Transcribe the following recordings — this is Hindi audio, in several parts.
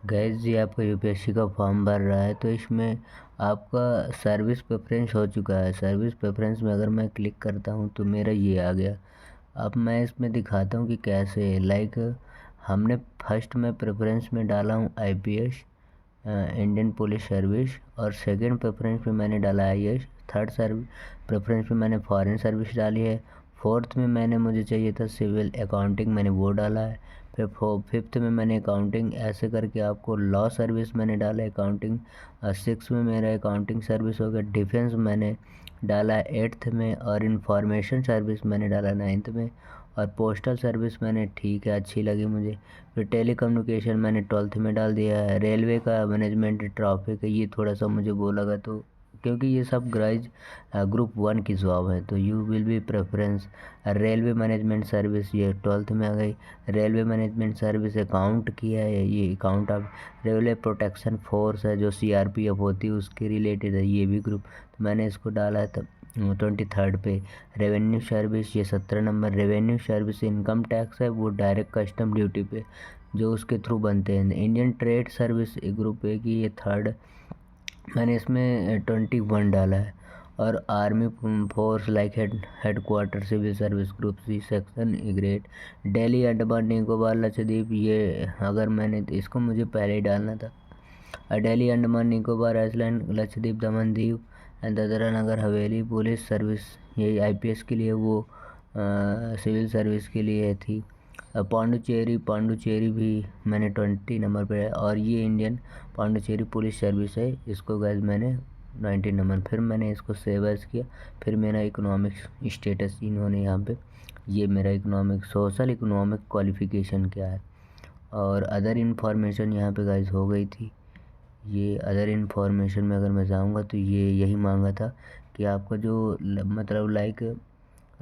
गैस जी आपका यूपीएससी का फॉर्म भर रहा है तो इसमें आपका सर्विस प्रेफरेंस हो चुका है। सर्विस प्रेफरेंस में अगर मैं क्लिक करता हूँ तो मेरा ये आ गया। अब मैं इसमें दिखाता हूँ कि कैसे लाइक हमने फर्स्ट में प्रेफरेंस में डाला हूँ आईपीएस इंडियन पुलिस सर्विस, और सेकंड प्रेफरेंस में मैंने डाला आईएएस, थर्ड प्रेफरेंस में मैंने फॉरेन सर्विस डाली है, फोर्थ में मैंने मुझे चाहिए था सिविल अकाउंटिंग, मैंने वो डाला है। फिर फिफ्थ में मैंने अकाउंटिंग, ऐसे करके आपको लॉ सर्विस मैंने डाला है अकाउंटिंग, सिक्स में मेरा अकाउंटिंग सर्विस हो गया। डिफेंस मैंने डाला है एट्थ में, और इंफॉर्मेशन सर्विस मैंने डाला नाइन्थ में, और पोस्टल सर्विस मैंने ठीक है अच्छी लगी मुझे। फिर टेलीकम्युनिकेशन मैंने 12th में डाल दिया है। रेलवे का मैनेजमेंट ट्रैफिक है, ये थोड़ा सा मुझे वो लगा, तो क्योंकि ये सब ग्राइज ग्रुप 1 की जॉब है तो you will B preference. Railway management service ये 12th में आ गई। रेलवे मैनेजमेंट सर्विस अकाउंट किया है, ये account of railway protection force है जो सीआरपीएफ होती है उसके रिलेटेड है, ये भी ग्रुप, तो मैंने इसको डाला है। तब 23rd पे रेवेन्यू सर्विस, ये 17 number revenue service income tax है, वो डायरेक्ट कस्टम ड्यूटी पे जो उसके थ्रू बनते हैं। Indian trade service group A की ये थर्ड, मैंने इसमें 21 डाला है। और army force like headquarter civil service group C section grade Delhi Andaman Nicobar Lakshadweep, ये अगर मैंने तो इसको मुझे पहले ही डालना था। Delhi Andaman Nicobar Iceland Lakshadweep Daman Diu and Dadra Nagar Haveli police service, ये आईपीएस के लिए, वो सिविल सर्विस के लिए थी। पांडुचेरी भी मैंने 20 नंबर पे है, और ये इंडियन पांडुचेरी पुलिस सर्विस है, इसको गैस मैंने 19 नंबर। फिर मैंने इसको सेव एज किया। फिर मेरा इकोनॉमिक्स स्टेटस इन्होंने यहाँ पे, ये मेरा इकोनॉमिक सोशल इकोनॉमिक क्वालिफिकेशन क्या है, और अदर इन्फॉर्मेशन यहाँ पे गाइस हो गई थी। ये अदर इन्फॉर्मेशन में अगर मैं जाऊँगा तो ये यही मांगा था कि आपका जो मतलब लाइक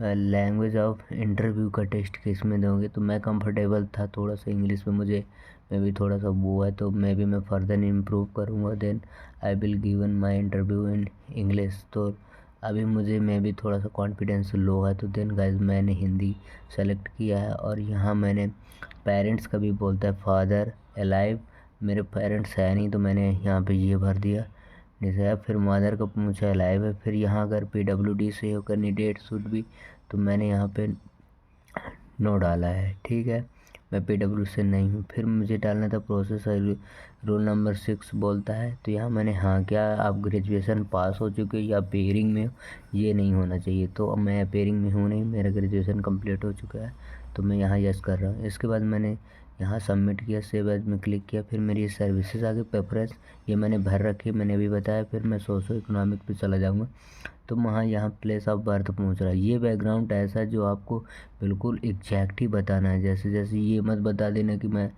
लैंग्वेज ऑफ इंटरव्यू का टेस्ट किस में दोगे, तो मैं कंफर्टेबल था थोड़ा सा इंग्लिश में, मुझे मैं भी थोड़ा सा वो है, तो मैं फर्दर इम्प्रूव करूँगा। Then I will given my interview in English. तो अभी मैं भी थोड़ा सा कॉन्फिडेंस लो है, तो देन गाइज मैंने हिंदी सेलेक्ट किया है। और यहाँ मैंने पेरेंट्स का भी बोलता है फादर अलाइव, मेरे पेरेंट्स है नहीं तो मैंने यहाँ पे ये भर दिया जैसे। फिर मदर का पूछा अलाइव है। फिर यहाँ अगर पीडब्ल्यूडी से हो कैंडिडेट शुड भी, तो मैंने यहाँ पे नो डाला है, ठीक है, मैं पीडब्ल्यू से नहीं हूँ। फिर मुझे डालना था प्रोसेस रोल नंबर 6 बोलता है, तो यहाँ मैंने हाँ क्या आप ग्रेजुएशन पास हो चुके हो या पेयरिंग में हो, ये नहीं होना चाहिए, तो अब मैं पेयरिंग में हूँ नहीं, मेरा ग्रेजुएशन कंप्लीट हो चुका है, तो मैं यहाँ यस कर रहा हूँ। इसके बाद मैंने यहाँ सबमिट किया, सेव एज में क्लिक किया। फिर मेरी सर्विसेज आगे प्रेफरेंस ये मैंने भर रखी, मैंने अभी बताया। फिर मैं सोशो इकोनॉमिक पे चला जाऊँगा, तो वहाँ यहाँ प्लेस ऑफ बर्थ पूछ रहा है। ये बैकग्राउंड ऐसा है जो आपको बिल्कुल एग्जैक्ट ही बताना है, जैसे जैसे ये मत बता देना कि मैं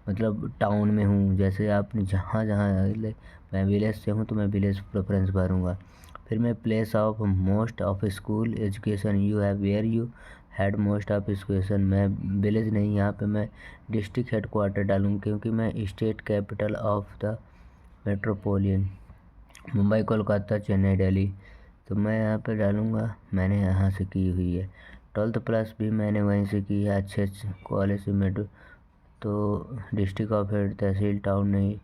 मतलब टाउन में हूँ, जैसे आपने जहाँ जहाँ मैं विलेज से हूँ तो मैं विलेज प्रेफरेंस भरूँगा। फिर मैं place of most of school education you have where you had most of education, मैं विलेज नहीं, यहाँ पे मैं डिस्ट्रिक्ट हेड क्वार्टर डालूँगा क्योंकि मैं state capital of the metropolitan Mumbai Kolkata Chennai Delhi, तो मैं यहाँ पे डालूँगा मैंने यहाँ से की हुई है। 12th प्लस भी मैंने वहीं से की है, अच्छे अच्छे कॉलेज से मेट्रो, तो district of head tehsil town नहीं।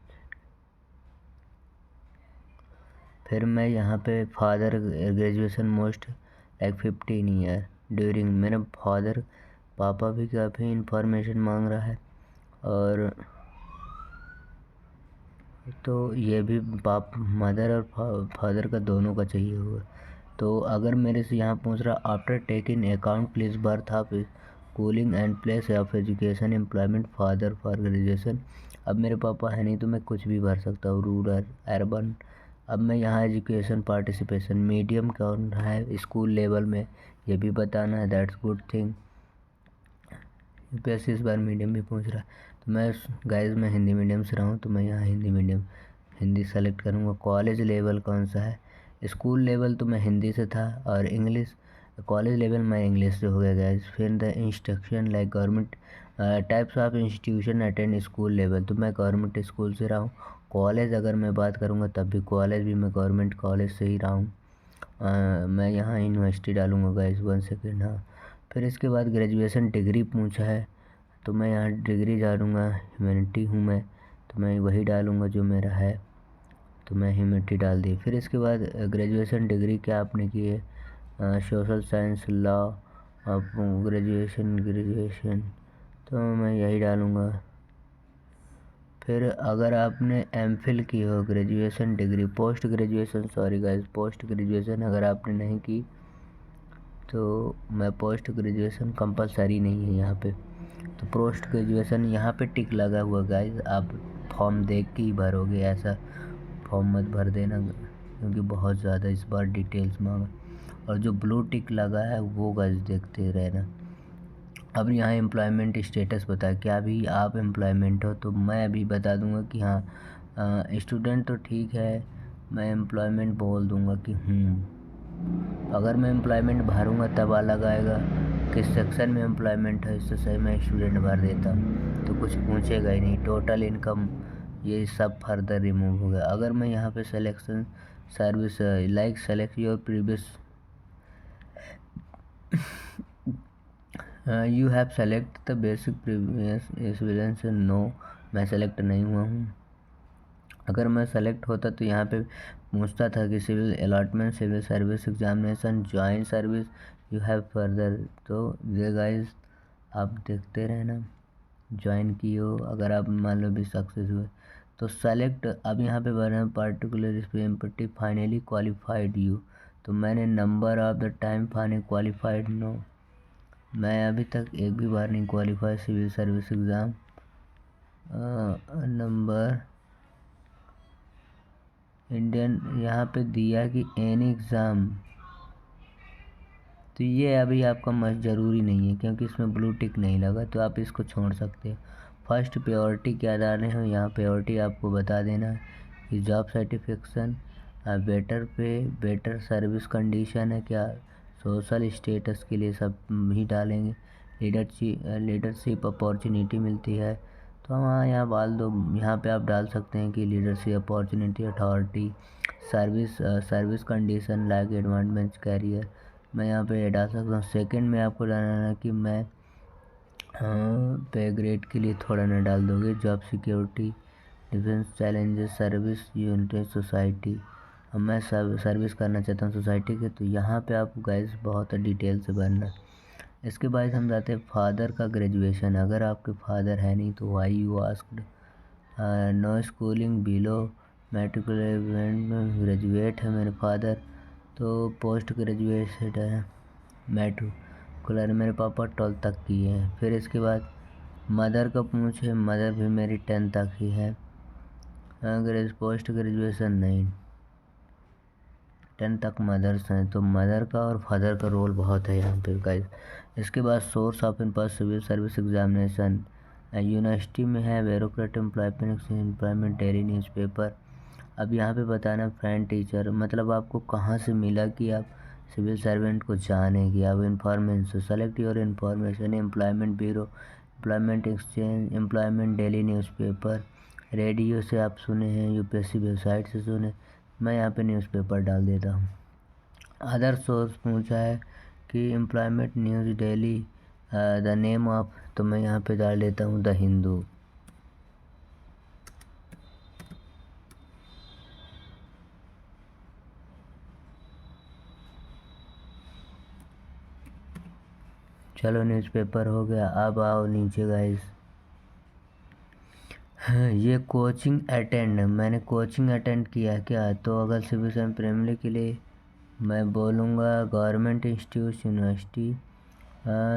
फिर मैं यहाँ पे father graduation most like 15 year during, मेरा फादर पापा भी काफ़ी इंफॉर्मेशन मांग रहा है, और तो ये भी मदर और फादर का दोनों का चाहिए हुआ। तो अगर मेरे से यहाँ पूछ रहा after taking account please birth of schooling and place of education employment father for graduation, अब मेरे पापा है नहीं तो मैं कुछ भी भर सकता हूँ, रूरल अर्बन। अब मैं यहाँ एजुकेशन पार्टिसिपेशन मीडियम कौन रहा है स्कूल लेवल में, ये भी बताना है, दैट्स गुड थिंग। यूपीएससी इस बार मीडियम भी पूछ रहा है, तो मैं गाइज मैं हिंदी मीडियम से रहा हूँ तो मैं यहाँ हिंदी मीडियम हिंदी सेलेक्ट करूँगा। कॉलेज लेवल कौन सा है, स्कूल लेवल तो मैं हिंदी से था, और इंग्लिश कॉलेज लेवल मैं इंग्लिश से हो गया गाइज। फिर the instruction like government types of institution attend school level, तो मैं गवर्नमेंट स्कूल से रहा हूँ। कॉलेज अगर मैं बात करूँगा तब भी कॉलेज भी मैं गवर्नमेंट कॉलेज से ही रहा हूँ। मैं यहाँ यूनिवर्सिटी डालूँगा गाइज 1 सेकेंड, हाँ। फिर इसके बाद ग्रेजुएशन डिग्री पूछा है, तो मैं यहाँ डिग्री डालूँगा, ह्यूमैनिटी हूँ मैं, तो मैं वही डालूँगा जो मेरा है, तो मैं ह्यूमैनिटी डाल दी। फिर इसके बाद ग्रेजुएशन डिग्री क्या आपने की है, सोशल साइंस लॉ, आप ग्रेजुएशन, तो मैं यही डालूँगा। फिर अगर आपने एमफिल की हो, graduation degree, post graduation, sorry guys, post graduation अगर आपने नहीं की तो मैं पोस्ट ग्रेजुएशन कंपलसरी नहीं है यहाँ पे, तो पोस्ट ग्रेजुएशन यहाँ पे टिक लगा हुआ गाइस, आप फॉर्म देख के ही भरोगे, ऐसा फॉर्म मत भर देना क्योंकि बहुत ज़्यादा इस बार डिटेल्स मांगा। और जो ब्लू टिक लगा है वो गाइस देखते रहना। अब यहाँ एम्प्लॉयमेंट स्टेटस बताए, क्या अभी आप एम्प्लॉयमेंट हो, तो मैं अभी बता दूंगा कि हाँ स्टूडेंट तो ठीक है, मैं एम्प्लॉयमेंट बोल दूंगा कि अगर मैं एम्प्लॉयमेंट भरूंगा तब अलग आएगा किस सेक्शन में एम्प्लॉयमेंट है, इससे सही मैं स्टूडेंट भर देता तो कुछ पूछेगा ही नहीं। टोटल इनकम ये सब फर्दर रिमूव हो गया। अगर मैं यहाँ पे selection service like select your previous you have select the basic previous experience, no मैं सेलेक्ट नहीं हुआ हूँ। अगर मैं सेलेक्ट होता तो यहाँ पे पूछता था कि civil allotment, civil service examination, join service, you have further, तो ये गाइस आप देखते रहना ज्वाइन की हो, अगर आप मान लो भी सक्सेस हुए तो सेलेक्ट। अब यहाँ पे बना पार्टिकुलर स्पेम्पटी फाइनली क्वालिफाइड यू, तो मैंने number of the time finally qualified, no मैं अभी तक एक भी बार नहीं qualify civil service exam. Number Indian यहाँ पे दिया कि एनी एग्ज़ाम, तो ये अभी आपका मस्त ज़रूरी नहीं है क्योंकि इसमें ब्लू टिक नहीं लगा, तो आप इसको छोड़ सकते हो। फर्स्ट प्रायोरिटी क्या डालने हो, यहाँ प्रायोरिटी आपको बता देना है कि जॉब सर्टिफिकेशन, बेटर पे, बेटर सर्विस कंडीशन है क्या, सोशल स्टेटस के लिए सब ही डालेंगे, लीडरशिप अपॉर्चुनिटी मिलती है तो हाँ यहाँ डाल दो। यहाँ पे आप डाल सकते हैं कि leadership opportunity, authority, service condition like advancement career, मैं यहाँ पे डाल सकता हूँ। सेकंड में आपको डालना है कि मैं पे ग्रेड के लिए थोड़ा ना डाल दोगे, job security, defence challenges, service unit society, अब मैं सर्विस करना चाहता हूँ सोसाइटी के, तो यहाँ पे आप गाइस बहुत डिटेल से भरना। इसके बाद हम जाते हैं फादर का ग्रेजुएशन, अगर आपके फादर है नहीं तो why you asked, no schooling below matriculation, graduate है मेरे फादर तो पोस्ट ग्रेजुएट है, मैट्रिकुलर मेरे पापा 12 तक की है। फिर इसके बाद मदर का पूछे, मदर भी मेरी 10 तक ही है, अगर पोस्ट ग्रेजुएशन नहीं, 10 तक मदर्स हैं, तो मदर का और फादर का रोल बहुत है यहाँ पे गाइस। इसके बाद source of input civil service examination, university में है, ब्यूरोक्रेट एम्प्लॉयमेंट डेली न्यूज़पेपर। अब यहाँ पे बताना फ्रेंड टीचर, मतलब आपको कहाँ से मिला कि आप सिविल सर्वेंट को जानेंगे, आप information, select your information, employment bureau, employment exchange, employment daily newspaper, radio से आप सुने हैं, यूपीएससी वेबसाइट से सुने, मैं यहाँ पे न्यूज़पेपर डाल देता हूँ। अदर सोर्स पूछा है कि employment news daily, the name of, तो मैं यहाँ पे डाल देता हूँ द हिंदू। चलो न्यूज़पेपर हो गया। अब आओ नीचे गाइस, ये कोचिंग अटेंड, मैंने कोचिंग अटेंड किया क्या, तो अगर सिविल सर्विस प्राइमरी के लिए मैं बोलूँगा government institute, university,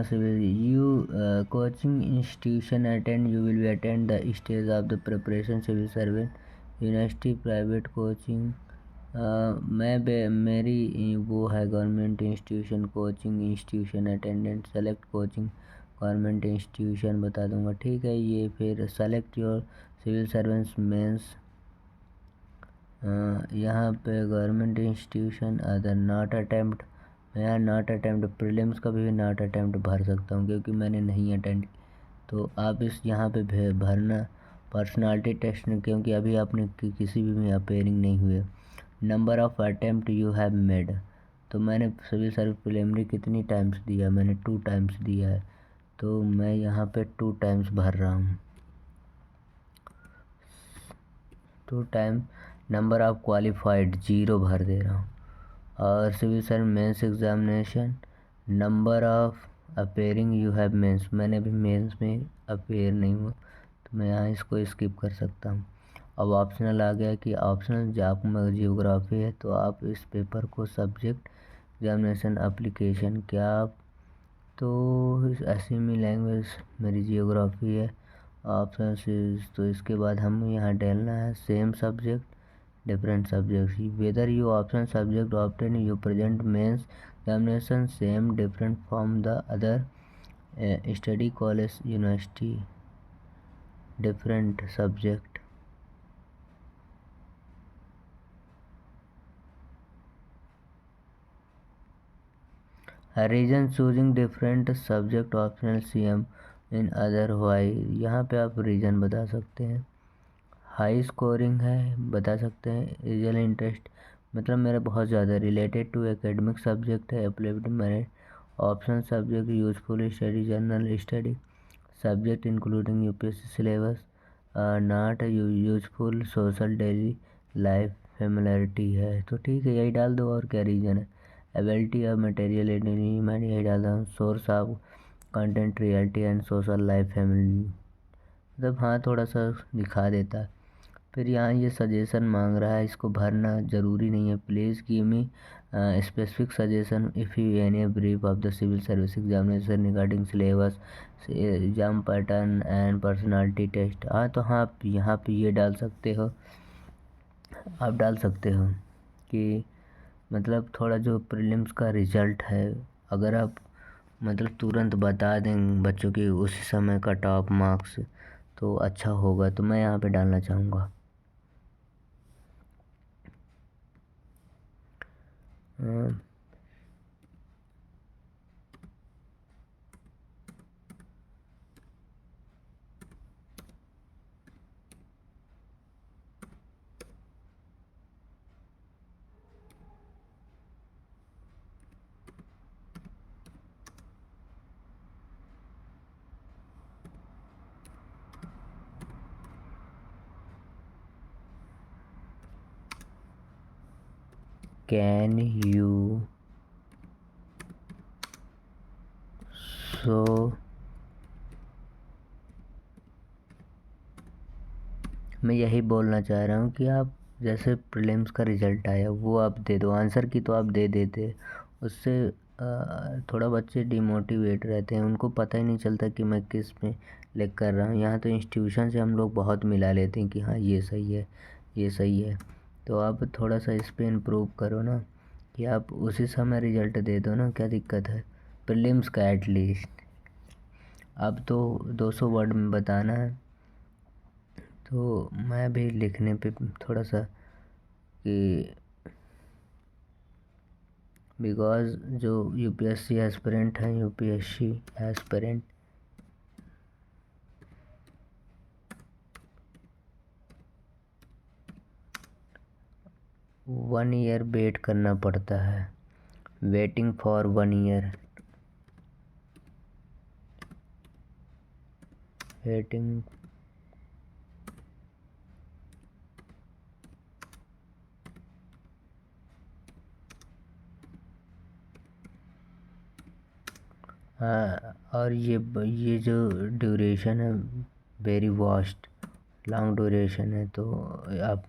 civil you coaching institution attend, you will be attend the stage of the preparation civil servant university, private coaching, मेरी वो है government institution, coaching institution attendant, select coaching government institution बता दूंगा, ठीक है। ये फिर select your civil servants mains, यहाँ पे government institution, other not attempt, मैं यहाँ नॉट अटेम्प्ट, प्रीलिम्स का भी नॉट अटेम्प्ट भर सकता हूँ क्योंकि मैंने नहीं अटेंड, तो आप इस यहाँ पे भरना। पर्सनालिटी टेस्ट क्योंकि अभी आपने किसी भी में अपेयरिंग नहीं हुए। Number of attempt you have made, तो मैंने सिविल सर्विस प्रीलिमिनरी कितनी टाइम्स दिया, मैंने 2 टाइम्स दिया है, तो मैं यहाँ पे 2 टाइम्स भर रहा हूँ। Two time number of qualified 0 भर दे रहा हूँ। और civil service mains examination number of appearing you have mains, मैंने भी मेंस में अपेयर नहीं हुआ तो मैं यहाँ इसको स्किप कर सकता हूँ। अब ऑप्शनल आ गया कि ऑप्शनल जॉब में जियोग्राफी है तो आप इस पेपर को सब्जेक्ट एग्जामिनेशन एप्लीकेशन क्या आप तो असीमी लैंग्वेज मेरी जियोग्राफी है। ऑप्शन तो इसके बाद हम यहाँ डालना है same subject different subject, whether you option subject opted you present mains examination same different from the other study college university different subject. Reason choosing different subject optional CM in other why, यहाँ पे आप रीजन बता सकते हैं। हाई स्कोरिंग है बता सकते हैं। रीजनल इंटरेस्ट मतलब मेरा बहुत ज़्यादा रिलेटेड टू एकेडमिक सब्जेक्ट है। Applicability merit option subject useful study general study subject including UPSC syllabus not useful social daily life familiarity है तो ठीक है यही डाल दो। और क्या रीज़न है? एबिलिटी ऑफ मटेरियल मैंने यही डाला हूँ। Source of content reality and social life family, मतलब हाँ थोड़ा सा दिखा देता है। फिर यहाँ ये सजेशन मांग रहा है, इसको भरना ज़रूरी नहीं है। Please give me specific suggestion if you any brief of the civil service examination regarding syllabus exam pattern and personality test. हाँ तो हाँ आप यहाँ पे ये डाल सकते हो, आप डाल सकते हो कि मतलब थोड़ा जो प्रीलिम्स का रिजल्ट है अगर आप मतलब तुरंत बता दें बच्चों की उसी समय का टॉप मार्क्स तो अच्छा होगा, तो मैं यहाँ पे डालना चाहूँगा। कैन यू सो मैं यही बोलना चाह रहा हूँ कि आप जैसे प्रीलिम्स का रिज़ल्ट आया वो आप दे दो, आंसर की तो आप दे देते, उससे थोड़ा बच्चे डिमोटिवेट रहते हैं, उनको पता ही नहीं चलता कि मैं किस में लिख कर रहा हूँ। यहाँ तो इंस्टीट्यूशन से हम लोग बहुत मिला लेते हैं कि हाँ ये सही है ये सही है, तो आप थोड़ा सा इस पर इम्प्रूव करो ना कि आप उसी समय रिज़ल्ट दे दो ना, क्या दिक्कत है। प्रीलिम्स का एटलीस्ट अब तो 200 वर्ड में बताना है, तो मैं भी लिखने पे थोड़ा सा कि बिकॉज़ जो UPSC एस्पिरेंट हैं UPSC एस्पिरेंट 1 ईयर वेट करना पड़ता है, वेटिंग फॉर 1 ईयर वेटिंग। हाँ और ये जो ड्यूरेशन है वेरी वास्ट लॉन्ग ड्यूरेशन है, तो आप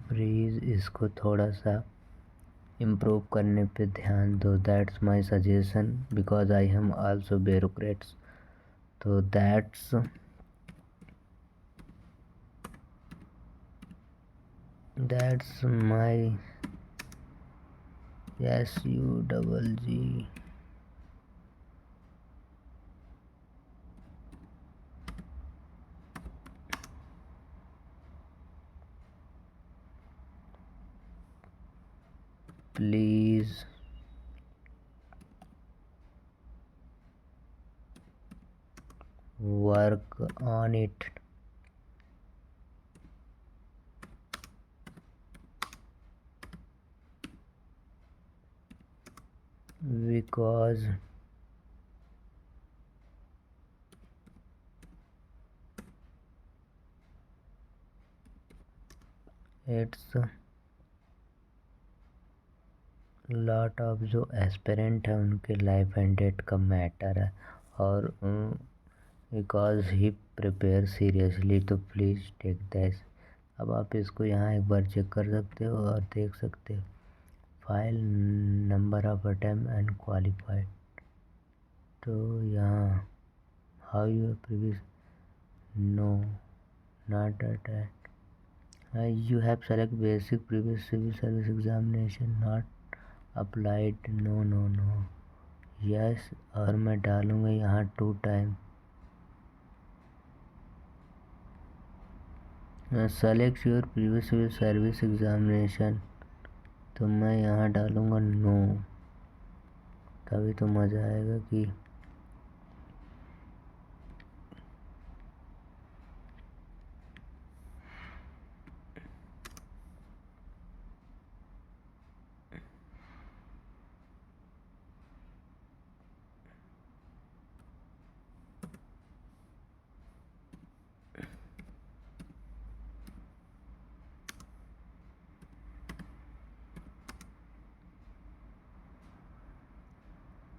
प्लीज़ इसको थोड़ा सा इम्प्रूव करने पे ध्यान दो। That's my suggestion because I am also bureaucrats, तो that's my SUGG। Please work on it. because it's lot of जो एस्पिरेंट है उनके लाइफ एंड डेथ का मैटर है, और बिकॉज ही प्रिपेयर सीरियसली, तो प्लीज़ टेक दिस। अब आप इसको यहाँ एक बार चेक कर सकते हो और देख सकते हो file number of attempt and qualified. तो यहाँ how you previous no not attempt, you have select basic previous civil service examination not applied, no yes, और मैं डालूँगा यहाँ 2 time select your previous civil service examination, तो मैं यहाँ डालूँगा नो, तभी तो मज़ा आएगा कि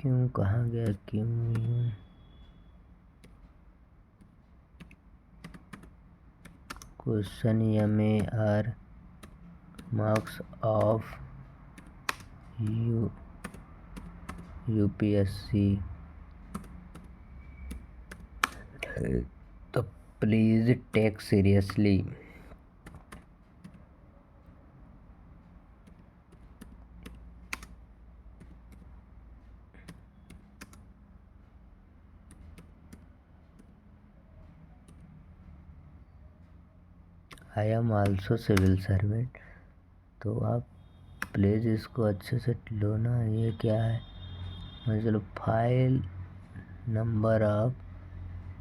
क्यों कहाँ गया क्यों। क्वेश्चन में आर मार्क्स ऑफ यूपीएससी, तो please take seriously. I am also civil servant, तो आप प्लीज़ इसको अच्छे से लो ना। ये क्या है, चलो file number of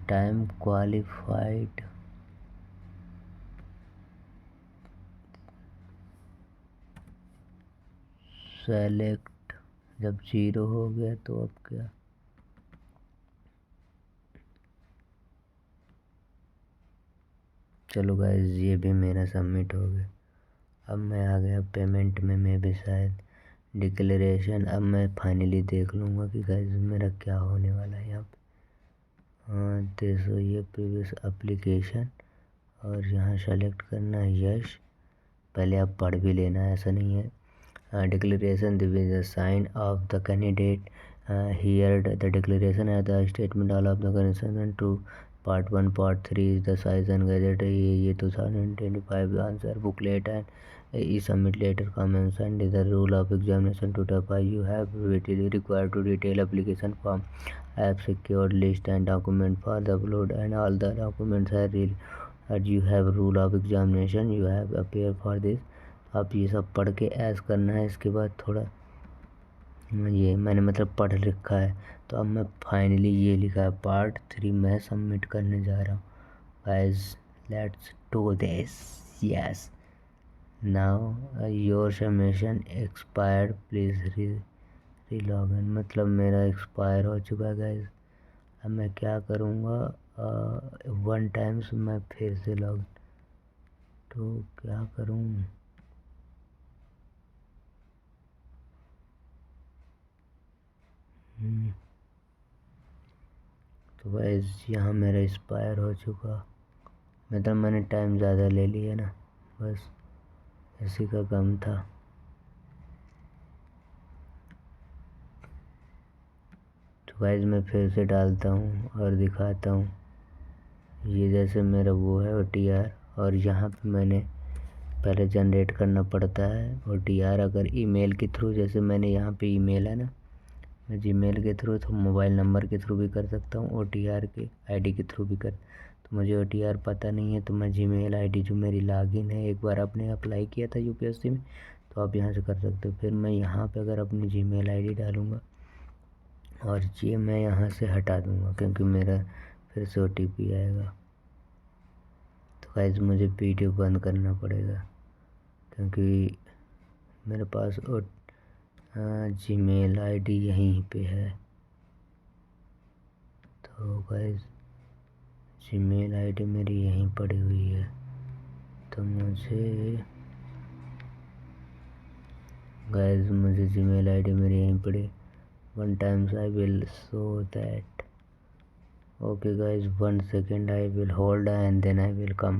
time qualified, select, जब 0 हो गया तो अब क्या, चलो गाइस ये भी मेरा सबमिट हो गया। अब मैं आ गया पेमेंट में, मैं भी शायद डिक्लेरेशन। अब मैं फाइनली देख लूँगा कि गाइस मेरा क्या होने वाला है यहाँ पे। हाँ देखो ये प्रीवियस एप्लीकेशन, और यहाँ सेलेक्ट करना है यश। पहले आप पढ़ भी लेना, ऐसा नहीं है। Declaration the sign of the candidate here the declaration है the statement all of the concern to part 1 part 3 is the size and gadget, ये 2025 answer booklet and E submit letter comments and the rule of examination to टपाई you have required to detail application form have secured list and document for the upload and all the documents are real as you have rule of examination you have appear for this। आप ये सब पढ़ के ऐस करना है। इसके बाद थोड़ा ये मैंने मतलब पढ़ रखा है, तो अब मैं फाइनली ये लिखा है पार्ट 3 मैं सबमिट करने जा रहा हूँ। Guys let's do this, yes now your submission expired please relogin, मतलब मेरा एक्सपायर हो चुका है गाइस। अब मैं क्या करूँगा, 1 टाइम्स मैं फिर से लॉग, तो क्या करूँ, तो गाइस यहाँ मेरा एक्सपायर हो चुका, मतलब मैंने टाइम ज़्यादा ले लिया ना, बस इसी का गम था। तो गाइस मैं फिर से डालता हूँ और दिखाता हूँ। ये जैसे मेरा वो है OTR, और यहाँ पे मैंने पहले जनरेट करना पड़ता है OTR अगर ईमेल के थ्रू, जैसे मैंने यहाँ पे ईमेल है ना, मैं जीमेल के थ्रू तो मोबाइल नंबर के थ्रू भी कर सकता हूँ, OTR के आईडी के थ्रू भी कर, तो मुझे OTR पता नहीं है, तो मैं जीमेल आईडी जो मेरी लॉगिन है, एक बार आपने अप्लाई किया था यूपीएससी में, तो आप यहाँ से कर सकते हो। फिर मैं यहाँ पे अगर अपनी जीमेल आईडी डालूँगा और ये मैं यहाँ से हटा दूँगा क्योंकि मेरा फिर से OTP आएगा। तो गाइस मुझे वीडियो बंद करना पड़ेगा क्योंकि मेरे पास जीमेल आईडी यहीं पे है। तो गाइस जीमेल आईडी मेरी यहीं पड़ी हुई है, तो मुझे जीमेल आईडी मेरी यहीं पड़ी। One times I will show that. Okay guys, 1 second, I will hold and then I will come.